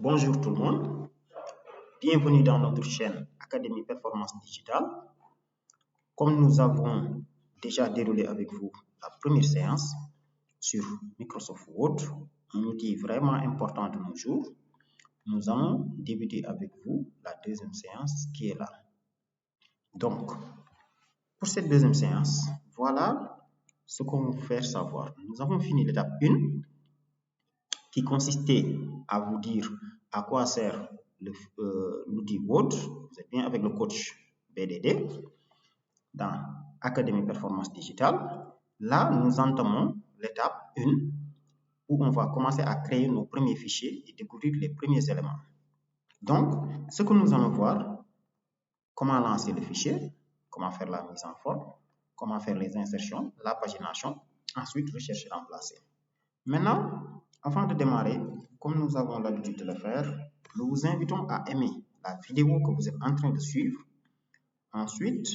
Bonjour tout le monde, bienvenue dans notre chaîne Académie Performance Digitale. Comme nous avons déjà déroulé avec vous la première séance sur Microsoft Word, un outil vraiment important de nos jours, nous allons débuter avec vous la deuxième séance qui est là. Donc, pour cette deuxième séance, voilà ce qu'on va vous faire savoir. Nous avons fini l'étape 1 qui consistait à vous dire à quoi sert l'outil Word. Vous êtes bien avec le coach BDD dans Académie Performance Digitale. Là, nous entamons l'étape 1 où on va commencer à créer nos premiers fichiers et découvrir les premiers éléments. Donc, ce que nous allons voir, comment lancer le fichier, comment faire la mise en forme, comment faire les insertions, la pagination, ensuite rechercher et remplacer. Maintenant, avant de démarrer, comme nous avons l'habitude de le faire, nous vous invitons à aimer la vidéo que vous êtes en train de suivre. Ensuite,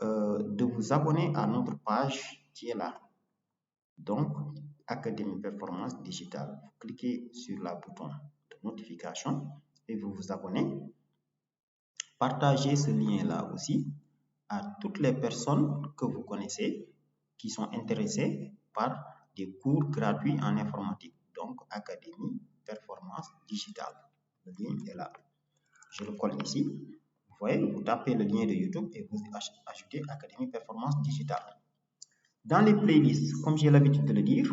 de vous abonner à notre page qui est là. Donc, Académie Performance Digitale. Vous cliquez sur le bouton de notification et vous vous abonnez. Partagez ce lien-là aussi à toutes les personnes que vous connaissez qui sont intéressées par des cours gratuits en informatique. Donc, Académie Performance Digitale. Le lien est là. Je le colle ici. Vous voyez, vous tapez le lien de YouTube et vous ajoutez Académie Performance Digitale. Dans les playlists, comme j'ai l'habitude de le dire,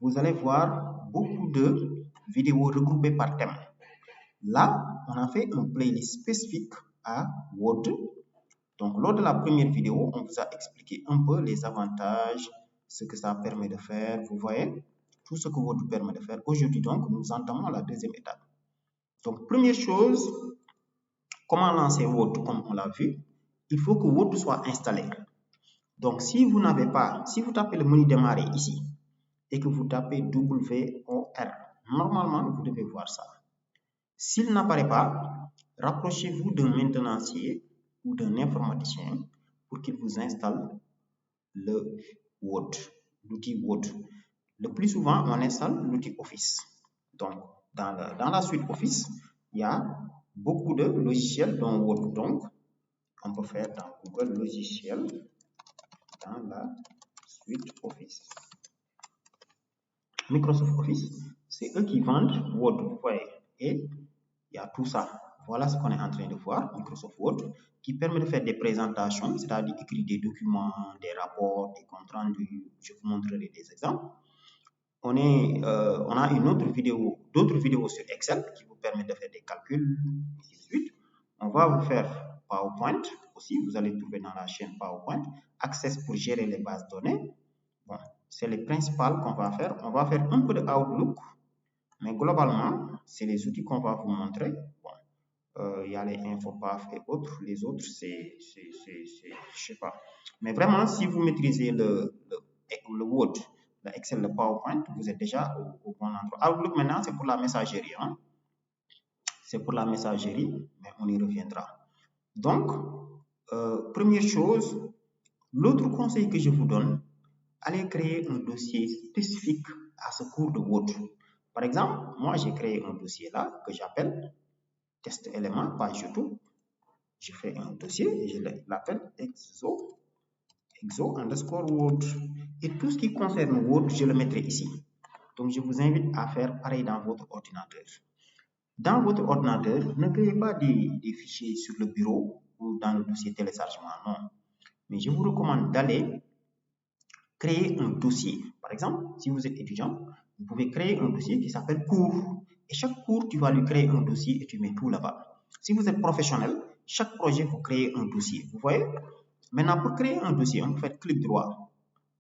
vous allez voir beaucoup de vidéos regroupées par thème. Là, on a fait une playlist spécifique à Word. Donc, lors de la première vidéo, on vous a expliqué un peu les avantages, ce que ça permet de faire. Vous voyez, tout ce que Word permet de faire. Aujourd'hui, donc, nous entamons la deuxième étape. Donc, première chose, comment lancer Word comme on l'a vu? Il faut que Word soit installé. Donc, si vous n'avez pas, si vous tapez le menu démarrer ici et que vous tapez WOR, normalement, vous devez voir ça. S'il n'apparaît pas, rapprochez-vous d'un maintenancier ou d'un informaticien pour qu'il vous installe le Word, l'outil Word. Le plus souvent, on installe l'outil Office. Donc, dans la suite Office, il y a beaucoup de logiciels dans Word. Donc, on peut faire dans Google logiciel dans la suite Office. Microsoft Office, c'est eux qui vendent Word, vous voyez. Et il y a tout ça. Voilà ce qu'on est en train de voir, Microsoft Word, qui permet de faire des présentations, c'est-à-dire écrire des documents, des rapports, des comptes rendus. Je vous montrerai des exemples. On a d'autres vidéos sur Excel qui vous permettent de faire des calculs, et ainsi de suite. On va vous faire PowerPoint aussi. Vous allez trouver dans la chaîne PowerPoint, Access pour gérer les bases de données. Bon, c'est les principales qu'on va faire. On va faire un peu de Outlook, mais globalement, c'est les outils qu'on va vous montrer. Bon, il y a les Infopaf et autres. Les autres, je sais pas. Mais vraiment, si vous maîtrisez le Word, le Excel, le PowerPoint, vous êtes déjà au bon endroit. Outlook, maintenant, c'est pour la messagerie. Hein? C'est pour la messagerie, mais on y reviendra. Donc, première chose, l'autre conseil que je vous donne, allez créer un dossier spécifique à ce cours de Word. Par exemple, moi, j'ai créé un dossier là que j'appelle test élément, page YouTube. Je fais un dossier et je l'appelle exo underscore Word. Et tout ce qui concerne Word, je le mettrai ici. Donc, je vous invite à faire pareil dans votre ordinateur. Dans votre ordinateur, ne créez pas des fichiers sur le bureau ou dans le dossier téléchargement, non. Mais je vous recommande d'aller créer un dossier. Par exemple, si vous êtes étudiant, vous pouvez créer un dossier qui s'appelle cours. Et chaque cours, tu vas lui créer un dossier et tu mets tout là-bas. Si vous êtes professionnel, chaque projet, vous créez un dossier. Vous voyez? Maintenant, pour créer un dossier, on peut faire clic droit,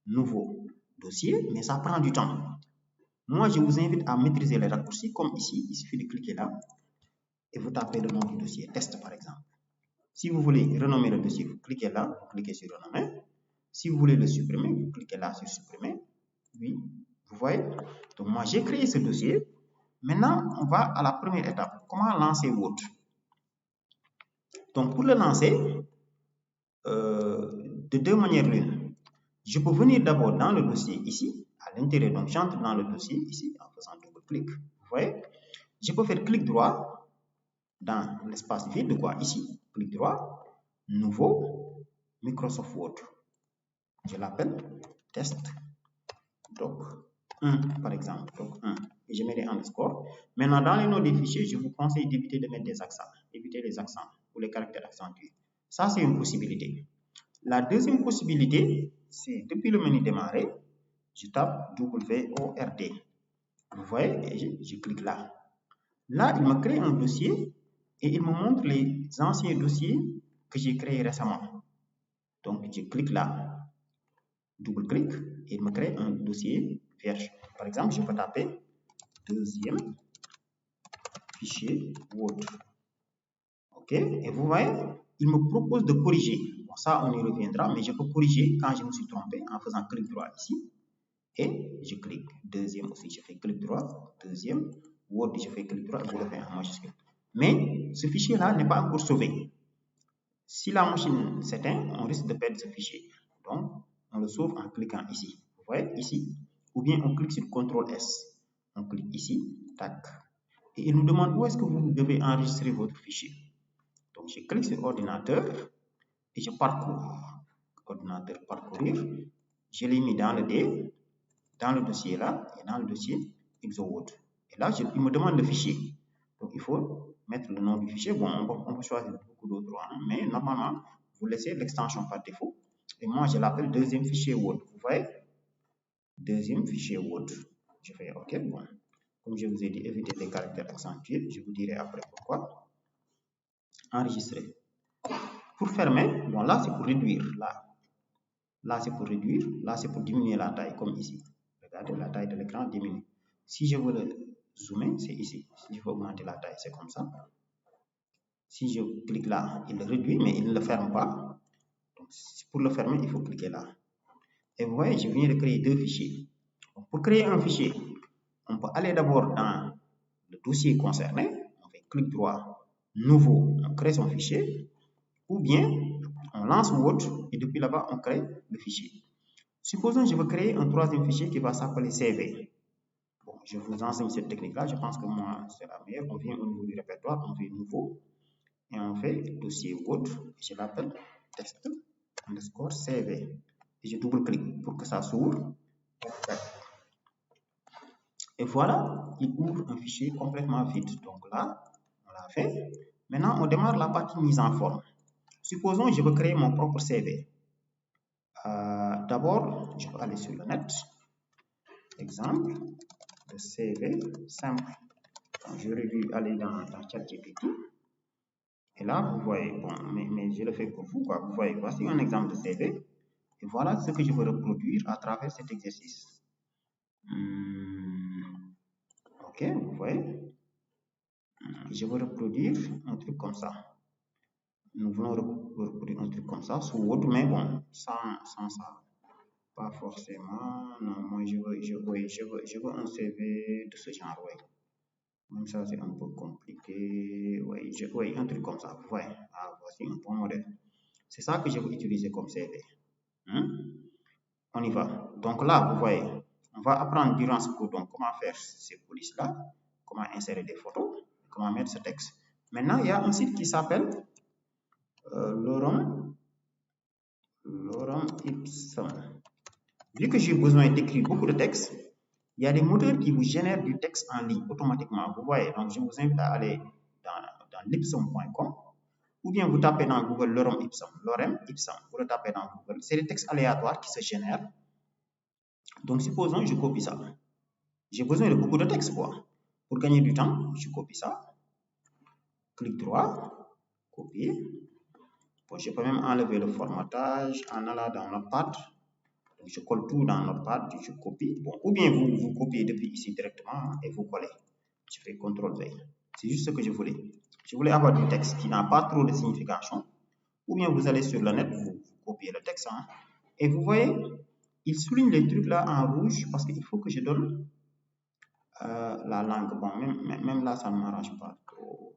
nouveau dossier, mais ça prend du temps. Moi, je vous invite à maîtriser les raccourcis comme ici. Il suffit de cliquer là et vous tapez le nom du dossier, test par exemple. Si vous voulez renommer le dossier, vous cliquez là, vous cliquez sur renommer. Si vous voulez le supprimer, vous cliquez là sur supprimer. Oui, vous voyez? Donc, moi, j'ai créé ce dossier. Maintenant, on va à la première étape. Comment lancer Word? Donc, pour le lancer, de deux manières l'une. Je peux venir d'abord dans le dossier ici, à l'intérieur. Donc, j'entre dans le dossier ici en faisant double clic. Vous voyez? je peux faire clic droit dans l'espace vide, quoi, ici, clic droit, nouveau, Microsoft Word. Je l'appelle test doc 1, par exemple, doc 1. Et je mets des underscores. Maintenant, dans les noms des fichiers, je vous conseille d'éviter de mettre des accents, éviter les accents ou les caractères accentués. Ça, c'est une possibilité. La deuxième possibilité, c'est depuis le menu démarrer, je tape WORD. Vous voyez, et je clique là. Là, il me crée un dossier et il me montre les anciens dossiers que j'ai créés récemment. Donc, je clique là, double-clic, et il me crée un dossier vierge. Par exemple, je peux taper deuxième fichier Word. OK, et vous voyez, il me propose de corriger. Bon, ça, on y reviendra, mais je peux corriger quand je me suis trompé en faisant clic droit ici. Et je clique. Deuxième aussi, je fais clic droit. Deuxième, Word, je fais clic droit et je le fais en majuscule. Mais ce fichier-là n'est pas encore sauvé. Si la machine s'éteint, on risque de perdre ce fichier. Donc, on le sauve en cliquant ici. Vous voyez, ici. Ou bien on clique sur CTRL S. On clique ici, tac. Et il nous demande où est-ce que vous devez enregistrer votre fichier. Donc, je clique sur ordinateur et je parcours. Ordinateur, parcourir. Je l'ai mis dans le D, dans le dossier là, et dans le dossier ExoWord. Et là, il me demande le fichier. Donc, il faut mettre le nom du fichier. Bon, on peut choisir beaucoup d'autres, hein, mais normalement, vous laissez l'extension par défaut. Et moi, je l'appelle deuxième fichier Word. Vous voyez? Deuxième fichier Word. Je fais OK. Bon, comme je vous ai dit, évitez les caractères accentués. Je vous dirai après pourquoi. Enregistrer. Pour fermer, bon, là, c'est pour réduire. Là, c'est pour réduire. Là, c'est pour diminuer la taille, comme ici. Regardez, la taille de l'écran diminue. Si je veux le zoomer, c'est ici. Si je veux augmenter la taille, c'est comme ça. Si je clique là, il le réduit, mais il ne le ferme pas. Donc, pour le fermer, il faut cliquer là. Et vous voyez, je viens de créer deux fichiers. Donc, pour créer un fichier, on peut aller d'abord dans le dossier concerné. On fait clic droit, nouveau, on crée son fichier. Ou bien, on lance Word et depuis là-bas, on crée le fichier. Supposons que je veux créer un troisième fichier qui va s'appeler CV. Bon, je vous enseigne cette technique-là. Je pense que moi, c'est la meilleure. On vient au niveau du répertoire, on fait nouveau. Et on fait dossier Word, je l'appelle test underscore CV. Et je double-clique pour que ça s'ouvre. Et voilà, il ouvre un fichier complètement vide. Donc là, on l'a fait. Maintenant, on démarre la partie mise en forme. Supposons que je veux créer mon propre CV. D'abord, je peux aller sur le net. Exemple de CV simple. Donc, j'aurais dû aller dans ChatGPT. Et là, vous voyez, bon, mais je le fais pour vous, quoi. Vous voyez, voici un exemple de CV. Et voilà ce que je veux reproduire à travers cet exercice. Ok, vous voyez. Je veux reproduire un truc comme ça. Nous voulons reproduire un truc comme ça sous Word, mais bon, sans ça. Pas forcément. Non, moi, je veux un CV de ce genre, oui. Même ça, c'est un peu compliqué. Oui, un truc comme ça. Vous voyez. Ah, voici un bon modèle. C'est ça que je veux utiliser comme CV. On y va. Donc là, vous voyez, on va apprendre durant ce cours donc, comment faire ces polices-là, comment insérer des photos, comment mettre ce texte. Maintenant, il y a un site qui s'appelle Lorem Ipsum. Vu que j'ai besoin d'écrire beaucoup de textes, il y a des moteurs qui vous génèrent du texte en ligne automatiquement. Vous voyez, donc je vous invite à aller dans lipsum.com ou bien vous tapez dans Google Lorem Ipsum. Vous le tapez dans Google. C'est des textes aléatoires qui se génèrent. Donc, supposons que je copie ça. J'ai besoin de beaucoup de texte, quoi. Pour gagner du temps, je copie ça. Clic droit, copier. Bon, je peux même enlever le formatage en allant dans Notepad. Donc, je colle tout dans Notepad, je copie. Bon, ou bien vous copiez depuis ici directement et vous collez. Je fais CTRL-V. C'est juste ce que je voulais. Je voulais avoir du texte qui n'a pas trop de signification. Ou bien vous allez sur le net, vous copiez le texte. Hein, et vous voyez, il souligne les trucs là en rouge parce qu'il faut que je donne la langue. Bon, même là, ça ne m'arrange pas trop.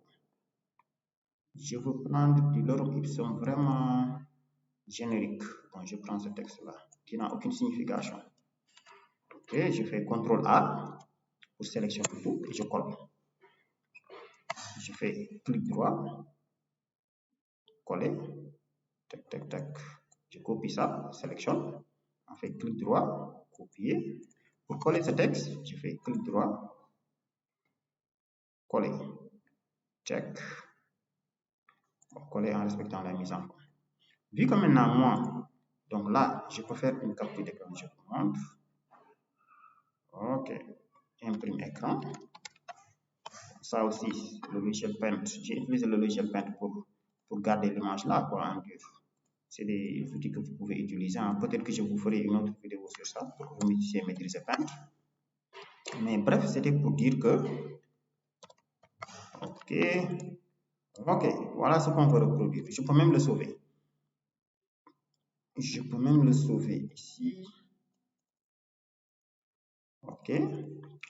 Je veux prendre du Lorem Ipsum vraiment générique. Bon, je prends ce texte-là qui n'a aucune signification. Ok, je fais CTRL A pour sélectionner tout et je colle. je fais clic droit, coller, tac, tac, tac, je copie ça, sélectionne, on fait clic droit, copier. Pour coller ce texte, je fais clic droit, coller, check, coller en respectant la mise en forme. Vu que maintenant, moi, donc là, je peux faire une capture d'écran, je vous montre. Ok, imprime écran. Ça aussi, le logiciel Paint, j'ai utilisé le logiciel Paint pour garder l'image là, quoi, en dur. C'est des outils que vous pouvez utiliser. Hein. Peut-être que je vous ferai une autre vidéo sur ça pour que vous puissiez maîtriser Paint. Mais bref, c'était pour dire que, ok, voilà ce qu'on veut reproduire. Je peux même le sauver. Je peux même le sauver ici. Ok,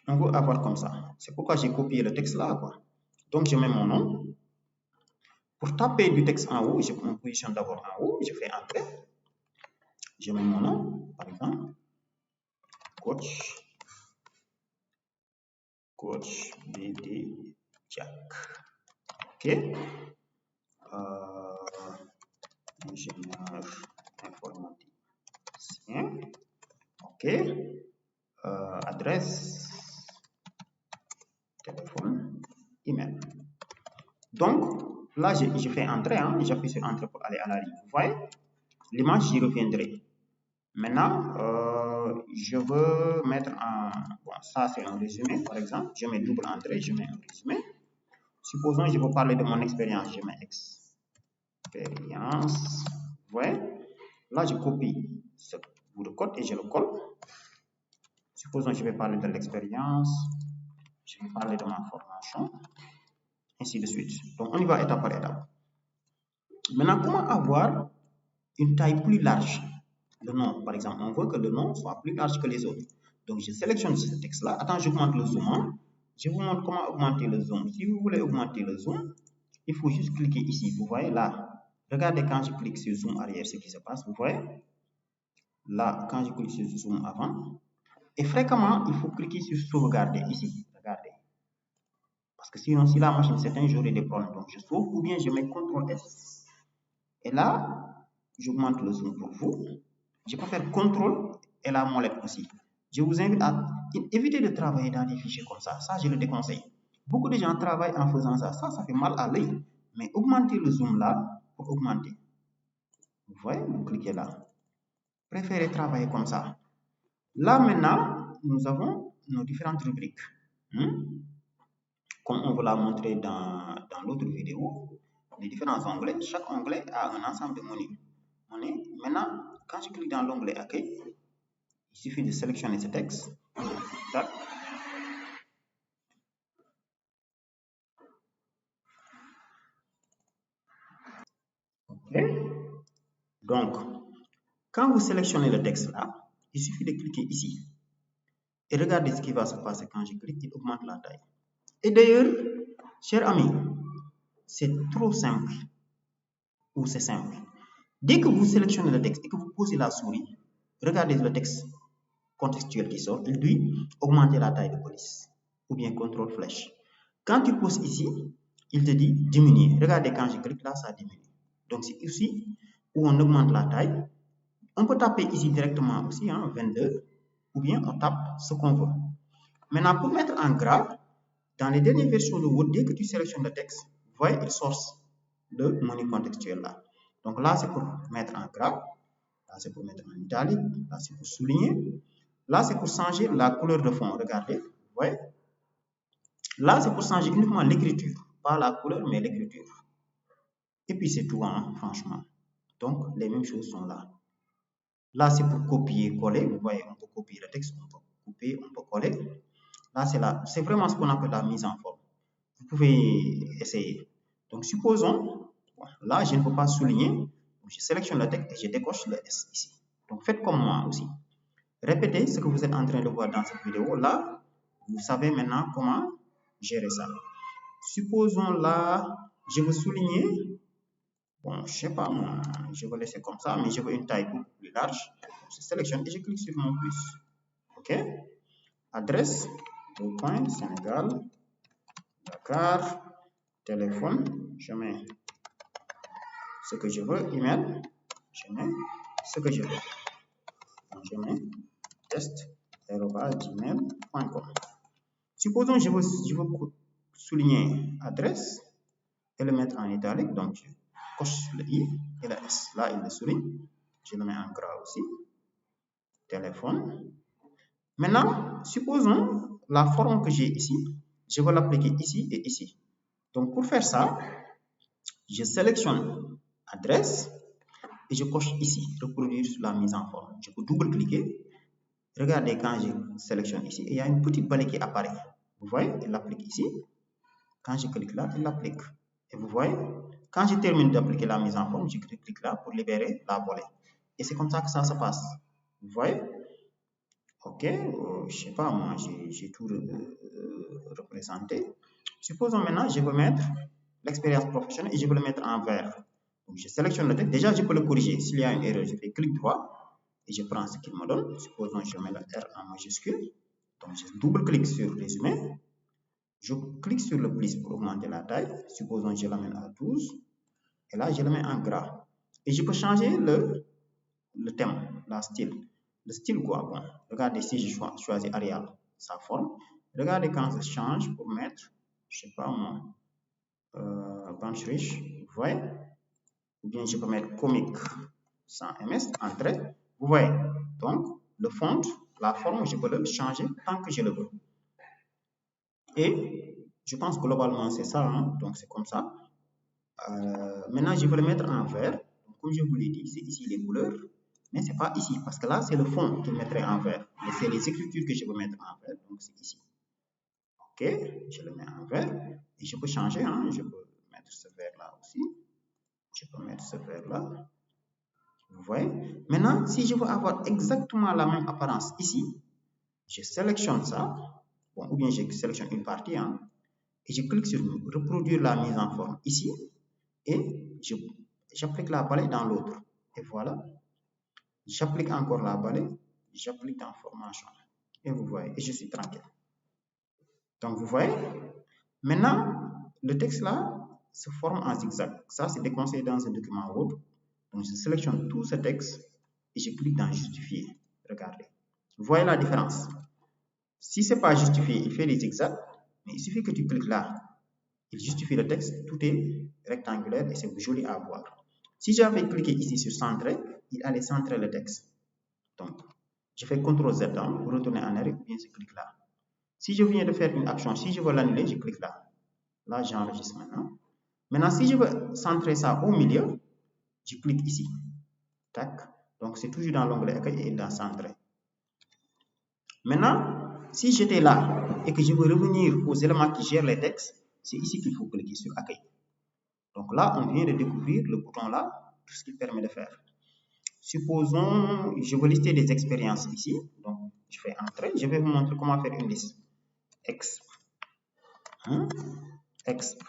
on veut avoir comme ça. C'est pourquoi j'ai copié le texte là, quoi. Donc, je mets mon nom. Pour taper du texte en haut, je me positionne d'abord en haut, je fais Entrée. Je mets mon nom, par exemple. Coach BD Jack. Ok. Ingénieur informaticien. Ok. Adresse, téléphone, email. Donc, là, je fais Entrée. Hein, j'appuie sur Entrée pour aller à la ligne. Vous voyez, l'image, j'y reviendrai. Maintenant, je veux mettre un... Bon, ça, c'est un résumé, par exemple. Je mets double entrée, je mets un résumé. Supposons que je veux parler de mon expérience. Je mets expérience. Vous voyez? Là, je copie ce bout de code et je le colle. Supposons que je vais parler de l'expérience. Je vais parler de ma formation. Ainsi de suite. Donc, on y va étape par étape. Maintenant, comment avoir une taille plus large? Le nom, par exemple, on veut que le nom soit plus large que les autres. Donc, je sélectionne ce texte-là. Attends, j'augmente le zoom. Hein. Je vous montre comment augmenter le zoom. Si vous voulez augmenter le zoom, il faut juste cliquer ici. Vous voyez là. Regardez quand je clique sur zoom arrière, ce qui se passe. Vous voyez là, quand je clique sur zoom avant. Et fréquemment, il faut cliquer sur sauvegarder ici. Regardez. Parce que sinon, si la machine s'éteint, j'aurai des problèmes. Donc, je sauve ou bien je mets CTRL S. Et là, j'augmente le zoom pour vous. Je peux faire CTRL et la molette aussi. Je vous invite à éviter de travailler dans des fichiers comme ça. Ça, je le déconseille. Beaucoup de gens travaillent en faisant ça. Ça fait mal à l'œil. Mais augmentez le zoom là pour augmenter. Vous voyez, vous cliquez là. Préférez travailler comme ça. Là, maintenant, nous avons nos différentes rubriques. Comme on vous l'a montré dans l'autre vidéo, les différents onglets, chaque onglet a un ensemble de menus. Maintenant, quand je clique dans l'onglet Accueil, il suffit de sélectionner ce texte. Tac. OK. Donc, quand vous sélectionnez le texte là, il suffit de cliquer ici. Et regardez ce qui va se passer quand je clique, il augmente la taille. Et d'ailleurs, chers amis, c'est trop simple. Ou c'est simple. Dès que vous sélectionnez le texte et que vous posez la souris, regardez le texte contextuel qui sort, il dit augmenter la taille de police ou bien contrôle flèche. Quand tu poses ici, il te dit diminuer. Regardez quand je clique là, ça diminue. Donc c'est ici où on augmente la taille. On peut taper ici directement aussi, 22, ou bien on tape ce qu'on veut. Maintenant, pour mettre en gras, dans les dernières versions de Word, dès que tu sélectionnes le texte, vous voyez, il sort le menu contextuel là. Donc là, c'est pour mettre en gras. Là, c'est pour mettre en italique. Là, c'est pour souligner. Là, c'est pour changer la couleur de fond. Regardez, vous voyez. Là, c'est pour changer uniquement l'écriture. Pas la couleur, mais l'écriture. Et puis, c'est tout, franchement. Donc, les mêmes choses sont là. Là, c'est pour copier, coller. Vous voyez, on peut copier le texte, on peut couper, on peut coller. Là, c'est vraiment ce qu'on appelle la mise en forme. Vous pouvez essayer. Donc, supposons, là, je ne peux pas souligner. Donc, je sélectionne le texte et je décoche le S ici. Donc, faites comme moi aussi. Répétez ce que vous êtes en train de voir dans cette vidéo. Là, vous savez maintenant comment gérer ça. Supposons là, je veux souligner. Bon, je sais pas, moi, je vais laisser comme ça, mais je veux une taille beaucoup plus large. Je sélectionne et je clique sur mon plus. OK? Adresse, Sénégal, Dakar, téléphone, je mets ce que je veux, email, je mets ce que je veux. Donc, je mets test@gmail.com. Supposons je veux souligner adresse et le mettre en italique, donc je coche le I et le S. Là, il le souligne. Je le mets en gras aussi. Téléphone. Maintenant, supposons la forme que j'ai ici, je veux l'appliquer ici et ici. Donc, pour faire ça, je sélectionne adresse et je coche ici, reproduire la mise en forme. Je peux double-cliquer. Regardez quand je sélectionne ici, il y a une petite balai qui apparaît. Vous voyez, il l'applique ici. Quand je clique là, il l'applique. Et vous voyez, quand je termine d'appliquer la mise en forme, je clique là pour libérer la volée. Et c'est comme ça que ça se passe. Vous voyez? Ok, je sais pas, moi j'ai tout représenté. Supposons maintenant, je veux mettre l'expérience professionnelle et je veux le mettre en vert. Donc je sélectionne le texte. Déjà, je peux le corriger. S'il y a une erreur, je fais clic droit et je prends ce qu'il me donne. Supposons je mets le R en majuscule. Donc je double-clique sur résumé. Je clique sur le plus pour augmenter la taille. Supposons je l'amène à 12. Et là, je le mets en gras. Et je peux changer le thème, la style. Le style quoi? Bon, regardez si je choisis Arial, sa forme. Regardez quand je change pour mettre, je sais pas moi, Bunch Rich, vous voyez? Ou bien je peux mettre comique sans MS, entrée. Vous voyez? Donc, le fond, la forme, je peux le changer tant que je le veux. Et je pense globalement c'est ça, hein? Donc c'est comme ça. Maintenant, je vais le mettre en vert. Donc, comme je vous l'ai dit, c'est ici les couleurs. Mais ce n'est pas ici, parce que là, c'est le fond que je mettrai en vert. Et c'est les écritures que je veux mettre en vert, donc c'est ici. Ok, je le mets en vert. Et je peux changer, hein. Je peux mettre ce vert-là aussi. Je peux mettre ce vert-là. Vous voyez? Maintenant, si je veux avoir exactement la même apparence ici, je sélectionne ça. Bon, ou bien je sélectionne une partie, hein. Et je clique sur reproduire la mise en forme ici. Et j'applique la balai dans l'autre. Et voilà. J'applique encore la balai, j'applique en formation. Et vous voyez, et je suis tranquille. Donc, vous voyez, maintenant, le texte là se forme en zigzag. Ça, c'est déconseillé dans un document Word. Donc, je sélectionne tout ce texte et je clique dans justifier. Regardez. Vous voyez la différence. Si ce n'est pas justifié, il fait des zigzags, mais il suffit que tu cliques là. Il justifie le texte, tout est rectangulaire et c'est joli à voir. Si j'avais cliqué ici sur centrer, il allait centrer le texte. Donc, je fais CTRL-Z pour retourner en arrière ou bien je clique là. Si je viens de faire une action, si je veux l'annuler, je clique là. Là, j'enregistre maintenant. Maintenant, si je veux centrer ça au milieu, je clique ici. Tac. Donc, c'est toujours dans l'onglet accueil et dans centrer. Maintenant, si j'étais là et que je veux revenir aux éléments qui gèrent les textes, c'est ici qu'il faut cliquer sur accueil. Donc là, on vient de découvrir le bouton là, tout ce qu'il permet de faire. Supposons, je veux lister des expériences ici. Donc, je fais Entrée. Je vais vous montrer comment faire une liste. Exp 1, Exp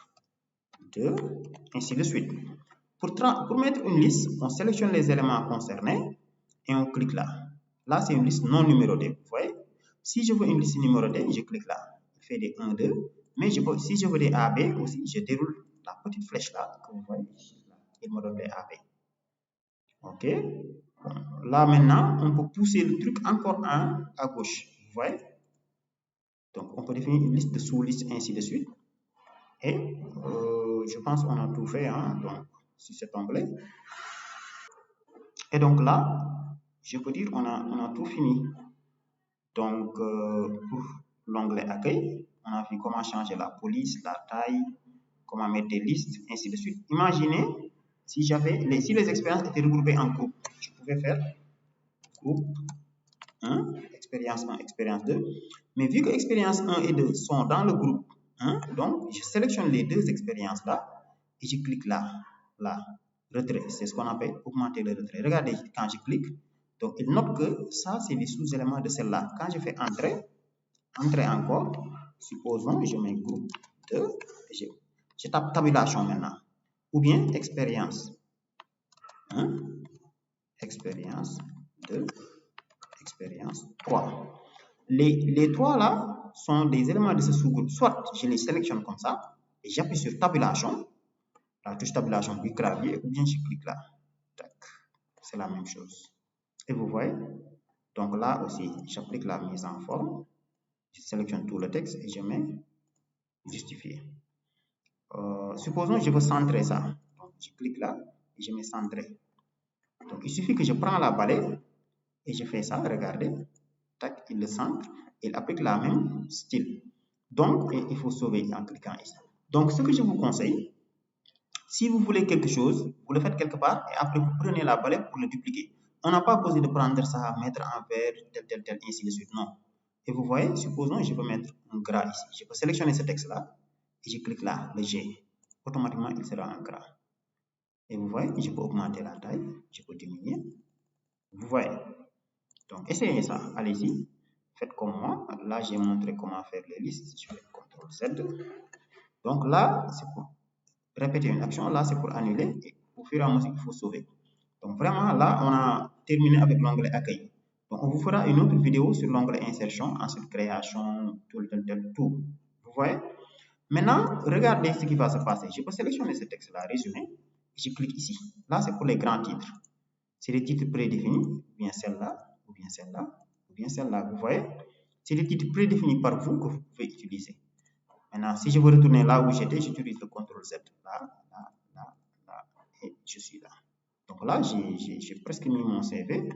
2, ainsi de suite. Pour mettre une liste, on sélectionne les éléments concernés et on clique là. Là, c'est une liste non numérotée. Vous voyez? Si je veux une liste numérotée, je clique là. Je fais des 1, 2. Mais si je veux des AB aussi, je déroule la petite flèche là, que vous voyez. Il me donne des AB. Ok? Là, maintenant, on peut pousser le truc encore un à gauche. Vous voyez? Donc, on peut définir une liste de sous-listes, ainsi de suite. Et je pense qu'on a tout fait, hein, donc, sur cet onglet. Et donc là, je peux dire on a tout fini. Donc, pour l'onglet accueil, on a vu comment changer la police, la taille, comment mettre des listes, ainsi de suite. Imaginez si les expériences étaient regroupées en groupes. Je pouvais faire groupe 1, expérience 1, expérience 2. Mais vu que expérience 1 et 2 sont dans le groupe 1, donc je sélectionne les deux expériences là et je clique là, retrait. C'est ce qu'on appelle augmenter le retrait. Regardez, quand je clique, donc il note que ça, c'est les sous-éléments de celle-là. Quand je fais entrer encore, supposons, je mets groupe 2, je tape tabulation maintenant. Ou bien expérience 1, expérience 2, expérience 3. Les trois là sont des éléments de ce sous-groupe. Soit je les sélectionne comme ça, et j'appuie sur tabulation, la touche tabulation du clavier, ou bien je clique là. C'est la même chose. Et vous voyez, donc là aussi, j'applique la mise en forme, je sélectionne tout le texte et je mets justifier. Supposons que je veux centrer ça. Donc, je clique là et je mets centrer. Donc, il suffit que je prends la balai et je fais ça, regardez. Tac, il le centre, il applique la même style. Donc, il faut sauver en cliquant ici. Donc, ce que je vous conseille, si vous voulez quelque chose, vous le faites quelque part et après vous prenez la balai pour le dupliquer. On n'a pas besoin de prendre ça, mettre en vert, tel, ainsi de suite. Non. Et vous voyez, supposons que je veux mettre un gras ici. Je peux sélectionner ce texte-là et je clique là, le G. Automatiquement, il sera en gras. Et vous voyez, je peux augmenter la taille, je peux diminuer. Vous voyez. Donc, essayez ça. Allez-y. Faites comme moi. Là, j'ai montré comment faire les listes. Je fais CTRL Z. Donc là, c'est pour répéter une action. Là, c'est pour annuler. Et au fur et à mesure, il faut sauver. Donc vraiment, là, on a terminé avec l'onglet accueil. Donc, on vous fera une autre vidéo sur l'onglet insertion, ensuite création, tout. Vous voyez? Maintenant, regardez ce qui va se passer. Je peux sélectionner ce texte-là, résumé. Je clique ici. Là, c'est pour les grands titres. C'est les titres prédéfinis, ou bien celle-là, ou bien celle-là, ou bien celle-là. Vous voyez? C'est les titres prédéfinis par vous que vous pouvez utiliser. Maintenant, si je veux retourner là où j'étais, j'utilise le CTRL Z. Là, et je suis là. Donc là, j'ai presque mis mon CV.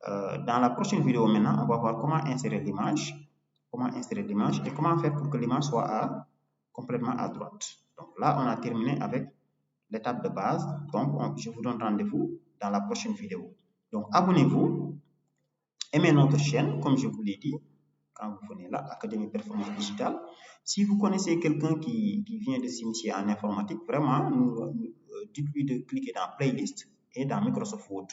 Dans la prochaine vidéo maintenant, on va voir comment insérer l'image. Et comment faire pour que l'image soit complètement à droite. Donc là, on a terminé avec l'étape de base. Donc, je vous donne rendez-vous dans la prochaine vidéo. Donc, abonnez-vous, aimez notre chaîne, comme je vous l'ai dit, quand vous venez là, Académie Performance Digitale. Si vous connaissez quelqu'un qui vient de s'initier en informatique, vraiment, dites-lui de cliquer dans Playlist et dans Microsoft Word.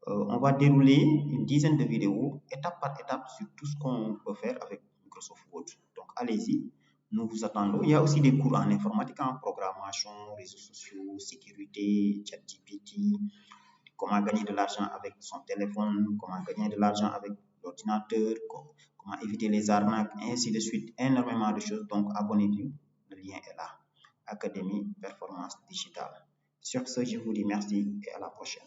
On va dérouler une dizaine de vidéos, étape par étape, sur tout ce qu'on peut faire avec Microsoft Word. Donc, allez-y. Nous vous attendons. Il y a aussi des cours en informatique, en programmation, réseaux sociaux, sécurité, ChatGPT, comment gagner de l'argent avec son téléphone, comment gagner de l'argent avec l'ordinateur, comment éviter les arnaques, ainsi de suite. Énormément de choses. Donc, abonnez-vous. Le lien est là. Académie Performance Digitale. Sur ce, je vous dis merci et à la prochaine.